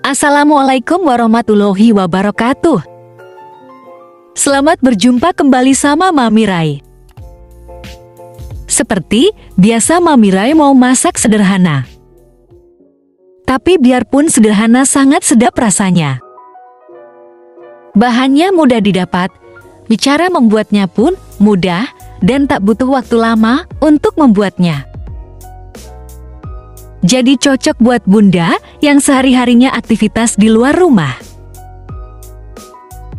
Assalamualaikum warahmatullahi wabarakatuh. Selamat berjumpa kembali sama Mami Rai. Seperti biasa Mami Rai mau masak sederhana. Tapi biarpun sederhana sangat sedap rasanya. Bahannya mudah didapat, cara membuatnya pun mudah dan tak butuh waktu lama untuk membuatnya. Jadi cocok buat bunda yang sehari-harinya aktivitas di luar rumah.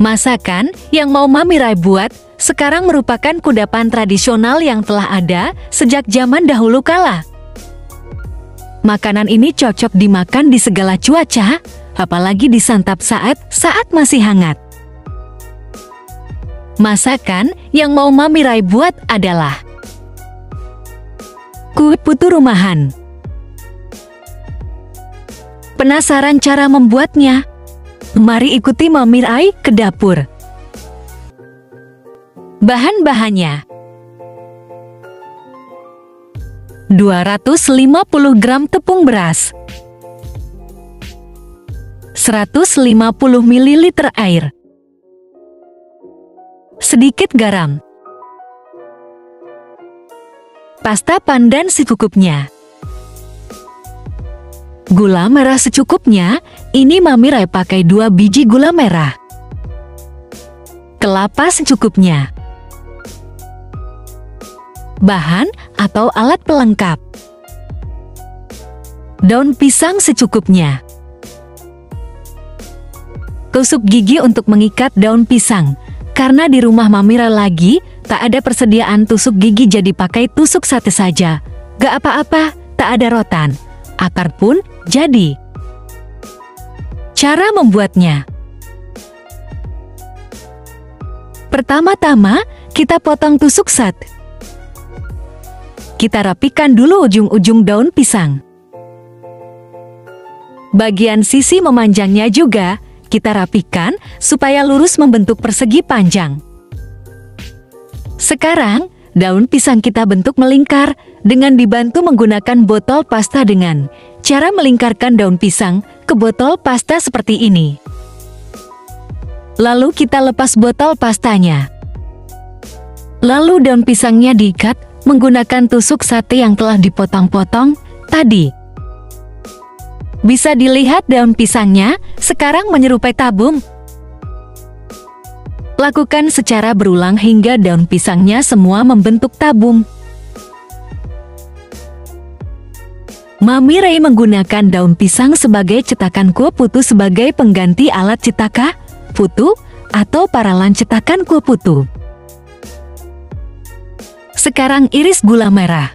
Masakan yang mau Mami Rai buat sekarang merupakan kudapan tradisional yang telah ada sejak zaman dahulu kala. Makanan ini cocok dimakan di segala cuaca, apalagi disantap saat masih hangat. Masakan yang mau Mami Rai buat adalah kue putu rumahan. Penasaran cara membuatnya? Mari ikuti Mami Rai ke dapur. Bahan-bahannya: 250 gram tepung beras, 150 ml air, sedikit garam, pasta pandan secukupnya, gula merah secukupnya. Ini Mami Rai pakai 2 biji gula merah. Kelapa secukupnya. Bahan atau alat pelengkap: daun pisang secukupnya. Tusuk gigi untuk mengikat daun pisang. Karena di rumah Mami Rai lagi tak ada persediaan tusuk gigi, jadi pakai tusuk sate saja. Gak apa-apa, tak ada rotan. Akar pun jadi. Cara membuatnya: pertama-tama kita potong tusuk sate. Kita rapikan dulu ujung-ujung daun pisang. Bagian sisi memanjangnya juga kita rapikan supaya lurus membentuk persegi panjang. Sekarang daun pisang kita bentuk melingkar dengan dibantu menggunakan botol pasta. Dengan cara melingkarkan daun pisang ke botol pasta seperti ini. Lalu kita lepas botol pastanya. Lalu daun pisangnya diikat menggunakan tusuk sate yang telah dipotong-potong tadi. Bisa dilihat daun pisangnya sekarang menyerupai tabung. Lakukan secara berulang hingga daun pisangnya semua membentuk tabung. Mami Rai menggunakan daun pisang sebagai cetakan kue putu sebagai pengganti alat cetaka putu atau paralan cetakan kue putu. Sekarang iris gula merah.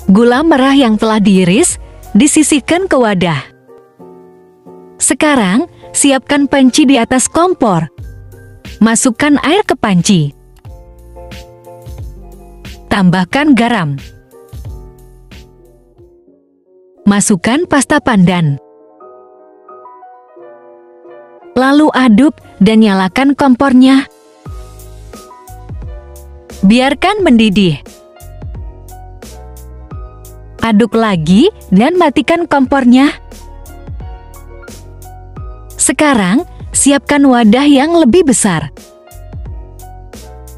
Gula merah yang telah diiris disisihkan ke wadah. Sekarang siapkan panci di atas kompor. Masukkan air ke panci. Tambahkan garam. Masukkan pasta pandan. Lalu aduk dan nyalakan kompornya. Biarkan mendidih. Aduk lagi dan matikan kompornya. Sekarang siapkan wadah yang lebih besar.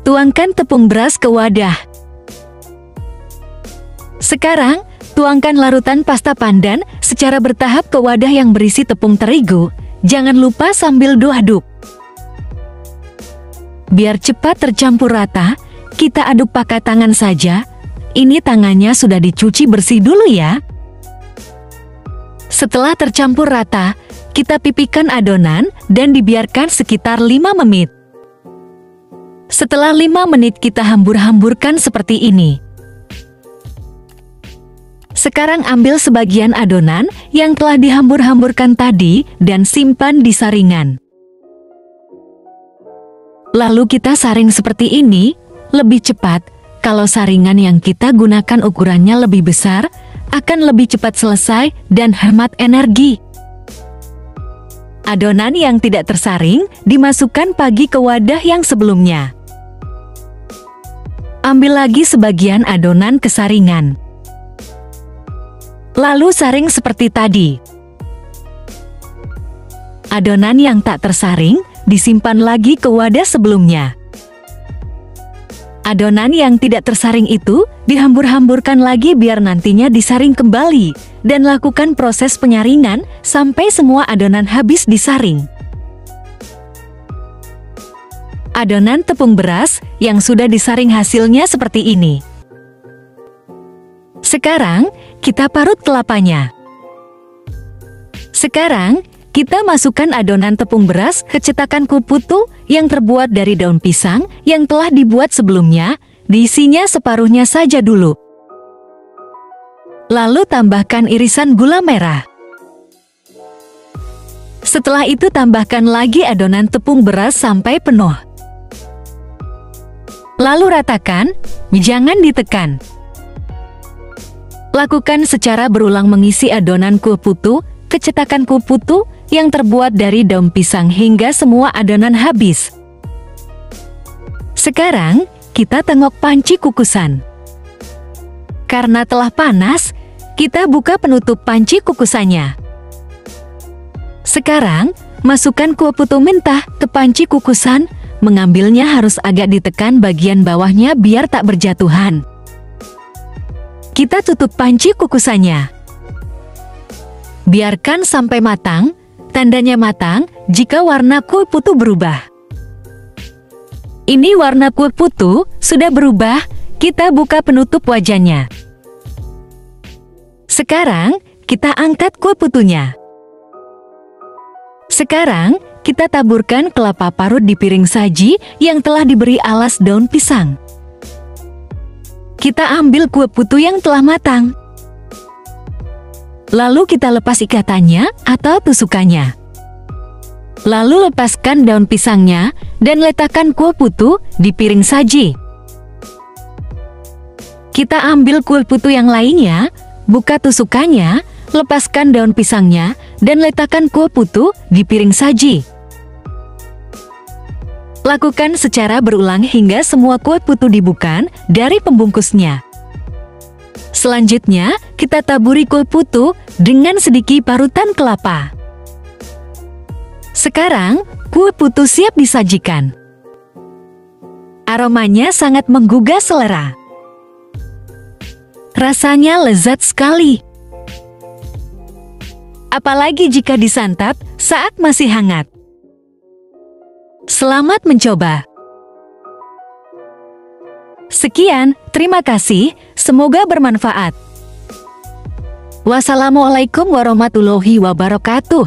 Tuangkan tepung beras ke wadah. Sekarang tuangkan larutan pasta pandan secara bertahap ke wadah yang berisi tepung terigu. Jangan lupa sambil aduk. Biar cepat tercampur rata, kita aduk pakai tangan saja. Ini tangannya sudah dicuci bersih dulu ya. Setelah tercampur rata, kita pipihkan adonan dan dibiarkan sekitar 5 menit. Setelah 5 menit kita hambur-hamburkan seperti ini. Sekarang ambil sebagian adonan yang telah dihambur-hamburkan tadi dan simpan di saringan. Lalu kita saring seperti ini, lebih cepat. Kalau saringan yang kita gunakan ukurannya lebih besar, akan lebih cepat selesai dan hemat energi. Adonan yang tidak tersaring dimasukkan pagi ke wadah yang sebelumnya. Ambil lagi sebagian adonan ke saringan. Lalu saring seperti tadi. Adonan yang tak tersaring disimpan lagi ke wadah sebelumnya. Adonan yang tidak tersaring itu dihambur-hamburkan lagi biar nantinya disaring kembali, dan lakukan proses penyaringan sampai semua adonan habis disaring. Adonan tepung beras yang sudah disaring hasilnya seperti ini. Sekarang kita parut kelapanya. Sekarang kita masukkan adonan tepung beras ke cetakan kuah putu yang terbuat dari daun pisang yang telah dibuat sebelumnya, diisinya separuhnya saja dulu. Lalu tambahkan irisan gula merah. Setelah itu tambahkan lagi adonan tepung beras sampai penuh. Lalu ratakan, jangan ditekan. Lakukan secara berulang mengisi adonan kuah putu ke cetakan kuah putu yang terbuat dari daun pisang hingga semua adonan habis. Sekarang, kita tengok panci kukusan. Karena telah panas, kita buka penutup panci kukusannya. Sekarang, masukkan kuah putu mentah ke panci kukusan, mengambilnya harus agak ditekan bagian bawahnya biar tak berjatuhan. Kita tutup panci kukusannya. Biarkan sampai matang. Tandanya matang jika warna kuah putu berubah. Ini warna kuah putu sudah berubah, kita buka penutup wajannya. Sekarang kita angkat kuah putunya. Sekarang kita taburkan kelapa parut di piring saji yang telah diberi alas daun pisang. Kita ambil kuah putu yang telah matang. Lalu kita lepas ikatannya atau tusukannya. Lalu lepaskan daun pisangnya dan letakkan kuah putu di piring saji. Kita ambil kuah putu yang lainnya, buka tusukannya, lepaskan daun pisangnya, dan letakkan kuah putu di piring saji. Lakukan secara berulang hingga semua kuah putu dibuka dari pembungkusnya. Selanjutnya, kita taburi kuah putu dengan sedikit parutan kelapa. Sekarang, kuah putu siap disajikan. Aromanya sangat menggugah selera. Rasanya lezat sekali. Apalagi jika disantap saat masih hangat. Selamat mencoba. Sekian, terima kasih, semoga bermanfaat. Wassalamualaikum warahmatullahi wabarakatuh.